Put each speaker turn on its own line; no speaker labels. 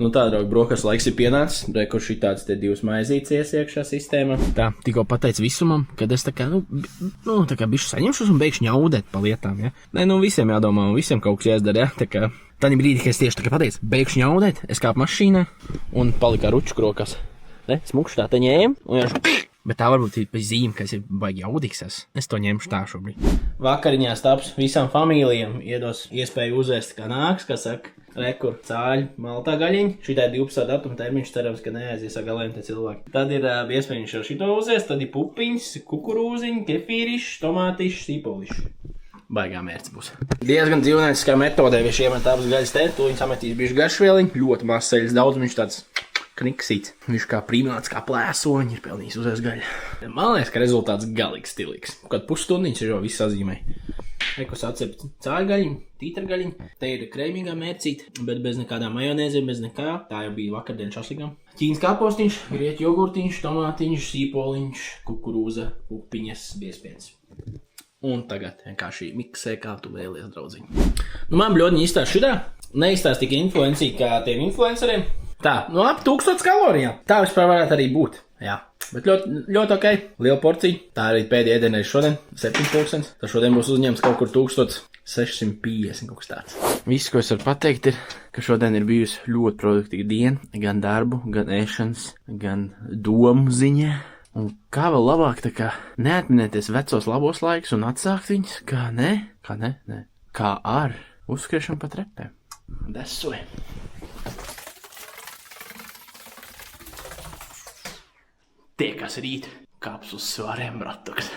Nu tā, draugi, brokastu laiks ir pienācis, kur šitāds te 2 maizītes iekšā sistēmā. Tā, tikko pateicu visumam, kad es tā kā bišķi saņemšos un beigšu ņaudēt pa lietām, ja? Nē, visiem jādomā un visiem kaut kas jāizdara, ja? Tā kā tādā brīdī, kad es tieši tā kā pateicu, beigšu ņaudēt, es kāpu mašīnā un paliku ar ruču krokas. Ne, smukšu tā te ņēmu un jāšu. Bet tā varbūt ir zīme, ka es ir baigi jaudīgs. Es to ņemšu tā šobrīd. Vakariņās taps visām familijām iedos iespēju uzēst, kā nāks, kā saka, rekur, cāļi, maltā gaļiņa. Šitā 12. datuma termiņš cerams, ka neaizies ar galiem te cilvēki. Tad ir iespējams jau šito uzēst, tad ir pupiņas, kukurūziņi, kefīriši, tomātiši, sīpoliši. Baigā mērķis būs. Diezgan dzīvnieciskā metodē, viņš iemet abas gaļas te, tu viņus sametīs bišķi garšvieliņu, ļoti maz ceļas daudz, viņš tāds kniksīts. Viņš kā primāts, kā plēsoņi ir pelnījis uzēst gaļu. Man liekas, ka rezultāts galīgi stilīgs. Kad pusstundiņš ir jau viss sazīmē. Ekos atcept cāļgaļiņu, tītargaļiņu. Te ir kreimīgā mērcīte, bet bez nekādām majonēzēm, bez nekā. Tā jau bija vakardien šašlikām. Ķīnas kāpostiņš, grieķu jogurtiņš, tomātiņš, sīpoliņš, kukurūza, pupiņas, biezpiens. Un tagad vienkārši miksē, kā tu vēlies, draudziņi. Man bļodņi izstāst šitā. Neizstāst tik influencīgi kā tiem influenceriem. Tā, ap 1000 kalorijām. Tā vispār varētu arī būt. Jā, bet ļoti ok. Liela porcija. Tā arī pēdējā ēdienreiz šodien, 7000. Tad šodien būs uzņemts kaut kur 1650 kaut kas tāds. Viss, ko es varu pateikt, ir, ka šodien ir bijusi ļoti produktīva diena. Gan darbu, gan ēšanas, gan domu ziņā. Un kā vēl labāk, tā kā neatminēties vecos labos laikus un atsākt viņus, kā ar uzskriešanu pa trepēm. Desoja. Tiekas rīt, kāps uz svariem, bratuks.